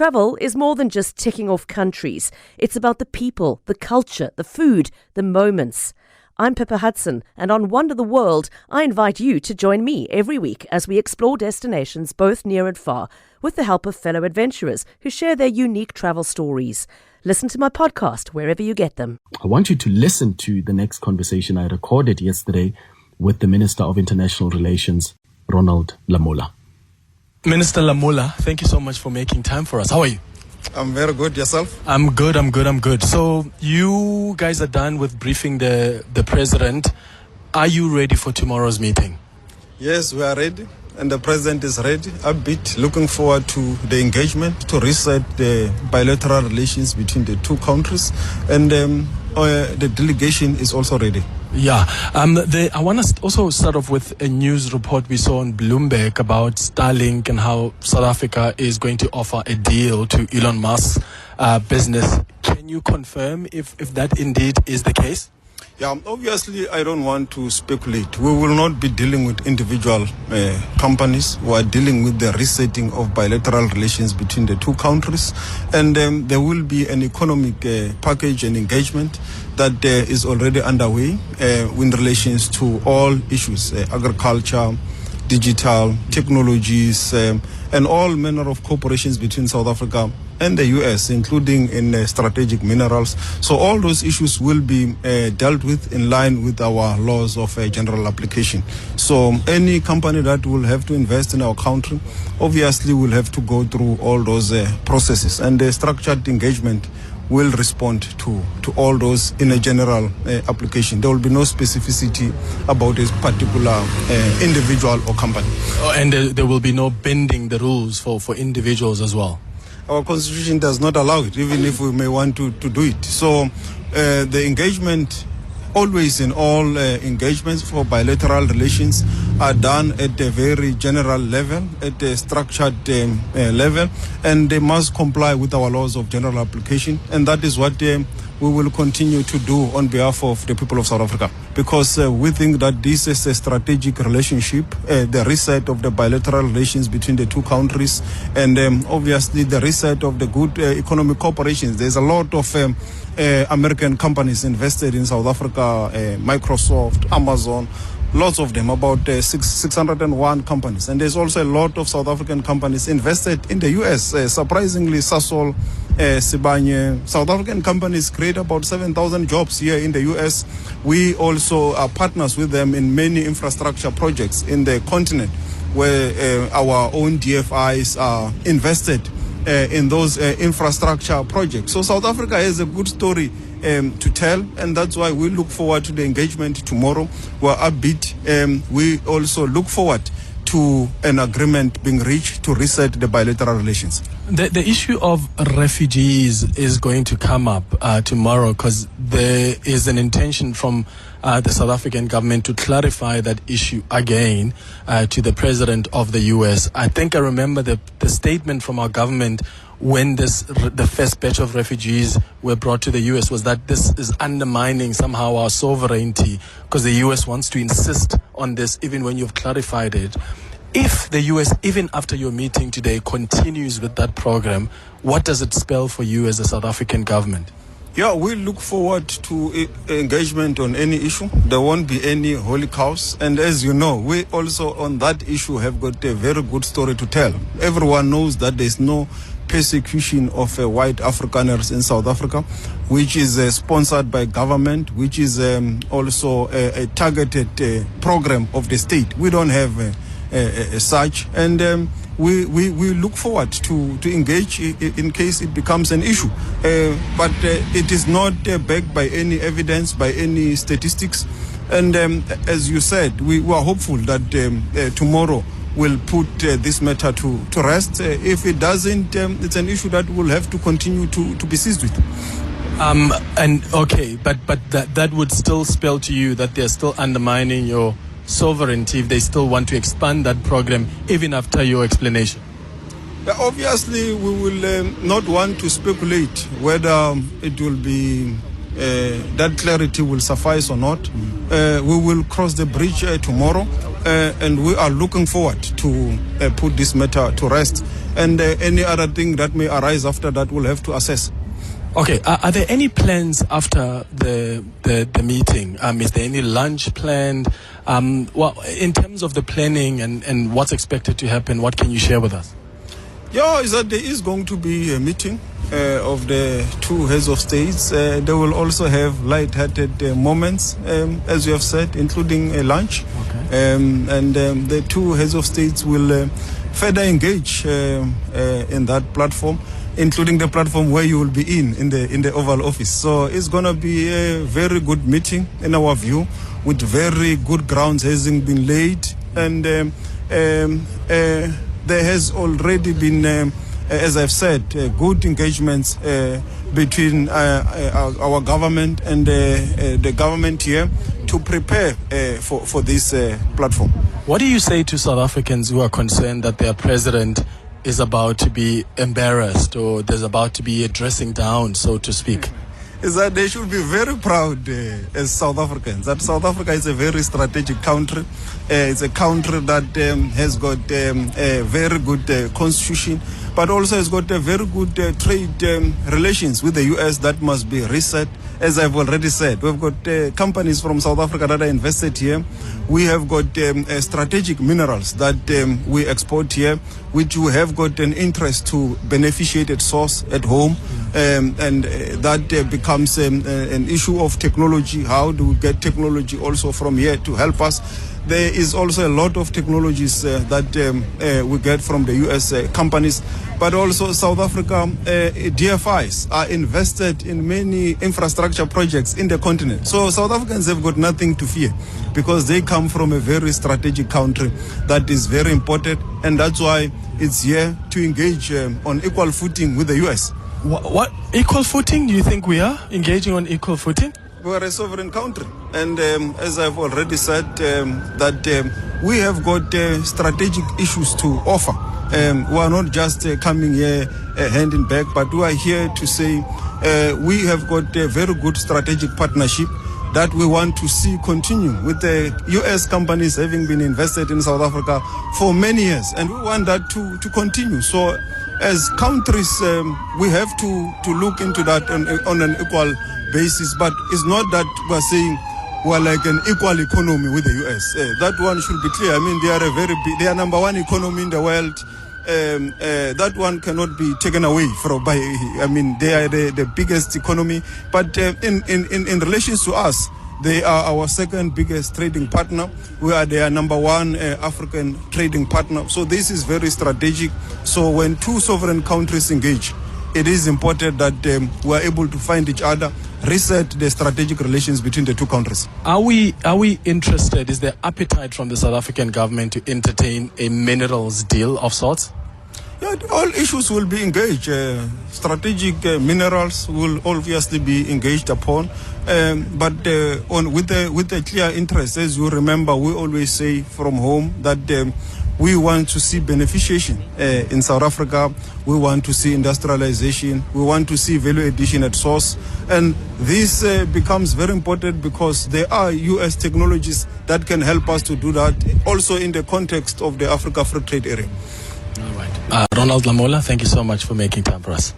Travel is more than just ticking off countries. It's about the people, the culture, the food, the moments. I'm Pippa Hudson, and on Wonder the World, I invite you to join me every week as we explore destinations both near and far, with the help of fellow adventurers who share their unique travel stories. Listen to my podcast wherever you get them. I want you to listen to the next conversation I recorded yesterday with the Minister of International Relations, Ronald Lamola. Minister Lamola, thank you so much for making time for us. How are you? I'm very good. Yourself? I'm good. So you guys are done with briefing the president. Are you ready for tomorrow's meeting? Yes, we are ready. And the president is ready. A bit looking forward to the engagement to reset the bilateral relations between the two countries. And the delegation is also ready. Yeah. I want to also start off with a news report we saw on Bloomberg about Starlink and how South Africa is going to offer a deal to Elon Musk's business. Can you confirm if that indeed is the case? Yeah, obviously, I don't want to speculate. We will not be dealing with individual companies. We are dealing with the resetting of bilateral relations between the two countries. And there will be an economic package and engagement that is already underway in relations to all issues, agriculture, digital, technologies, and all manner of cooperations between South Africa and the US, including in strategic minerals. So all those issues will be dealt with in line with our laws of general application. So any company that will have to invest in our country, obviously will have to go through all those processes. And the structured engagement will respond to all those in a general application. There will be no specificity about a particular individual or company. Oh, and there will be no bending the rules for individuals as well? Our constitution does not allow it, even if we may want to do it. So the engagement, always in all engagements for bilateral relations, are done at a very general level, at a structured level, and they must comply with our laws of general application. And that is what we will continue to do on behalf of the people of South Africa. Because we think that this is a strategic relationship, the reset of the bilateral relations between the two countries, and obviously the reset of the good economic cooperations. There's a lot of American companies invested in South Africa, Microsoft, Amazon, lots of them, about 601 companies. And there's also a lot of South African companies invested in the US. Surprisingly, Sasol, Sibanye, South African companies create about 7,000 jobs here in the US. We also are partners with them in many infrastructure projects in the continent where our own DFIs are invested in those infrastructure projects. So South Africa has a good story to tell, and that's why we look forward to the engagement tomorrow. We're upbeat. We also look forward to an agreement being reached to reset the bilateral relations. The issue of refugees is going to come up tomorrow because there is an intention from the South African government to clarify that issue again to the president of the US. I think I remember the statement from our government when the first batch of refugees were brought to the US was that this is undermining somehow our sovereignty because the US wants to insist on this even when you've clarified it. If the US, even after your meeting today, continues with that program, what does it spell for you as a South African government? Yeah, we look forward to engagement on any issue. There won't be any holy cows. And as you know, we also on that issue have got a very good story to tell. Everyone knows that there's no persecution of white Afrikaners in South Africa, which is sponsored by government, which is also a targeted program of the state. We don't have such, and we look forward to engage in case it becomes an issue. But it is not backed by any evidence, by any statistics. And as you said, we are hopeful that tomorrow will put this matter to rest. If it doesn't, it's an issue that we'll have to continue to be seized with. And okay, but that would still spell to you that they're still undermining your sovereignty if they still want to expand that program even after your explanation. Obviously, we will not want to speculate whether it will be that clarity will suffice or not. We will cross the bridge tomorrow, and we are looking forward to put this matter to rest and any other thing that may arise after that we'll have to assess. Okay, are there any plans after the meeting? Is there any lunch planned? Well, in terms of the planning and what's expected to happen, what can you share with us? Yeah, is that there is going to be a meeting of the two heads of states. They will also have light-hearted moments, as you have said, including a lunch. Okay. And the two heads of states will further engage in that platform, including the platform where you will be in the Oval Office. So it's going to be a very good meeting in our view, with very good grounds having been laid, and there has already been, as I've said, good engagements between our government and the government here to prepare for this platform. What do you say to South Africans who are concerned that their president is about to be embarrassed, or there's about to be a dressing down, so to speak? Is that they should be very proud as South Africans, that South Africa is a very strategic country. It's a country that has got a very good constitution, but also has got a very good trade relations with the US that must be reset. As I've already said, we've got companies from South Africa that are invested here. We have got strategic minerals that we export here, which we have got an interest to beneficiate at source at home. And that becomes an issue of technology. How do we get technology also from here to help us? There is also a lot of technologies that we get from the US companies, but also South Africa DFIs are invested in many infrastructure projects in the continent. So South Africans have got nothing to fear, because they come from a very strategic country that is very important, and that's why it's here to engage on equal footing with the US. What equal footing? Do you think we are engaging on equal footing? We are a sovereign country, and as I've already said, that we have got strategic issues to offer. We are not just coming here hand in bag, but we are here to say we have got a very good strategic partnership that we want to see continue with the US companies having been invested in South Africa for many years, and we want that to continue. So as countries, we have to look into that on an equal basis, but it's not that we're saying we're like an equal economy with the US. That one should be clear. I mean, they are number one economy in the world. That one cannot be taken away by. I mean, they are the biggest economy, but in relation to us, they are our second biggest trading partner. We are their number one African trading partner. So this is very strategic. So when two sovereign countries engage, it is important that we are able to find each other, reset the strategic relations between the two countries. Are we interested? Is there appetite from the South African government to entertain a minerals deal of sorts? Yeah, all issues will be engaged. Strategic minerals will obviously be engaged upon, but with the clear interest. As you remember, we always say from home that we want to see beneficiation in South Africa. We want to see industrialization. We want to see value addition at source. And this becomes very important because there are US technologies that can help us to do that, also in the context of the Africa Free Trade Area. All right. Ronald Lamola, thank you so much for making time for us.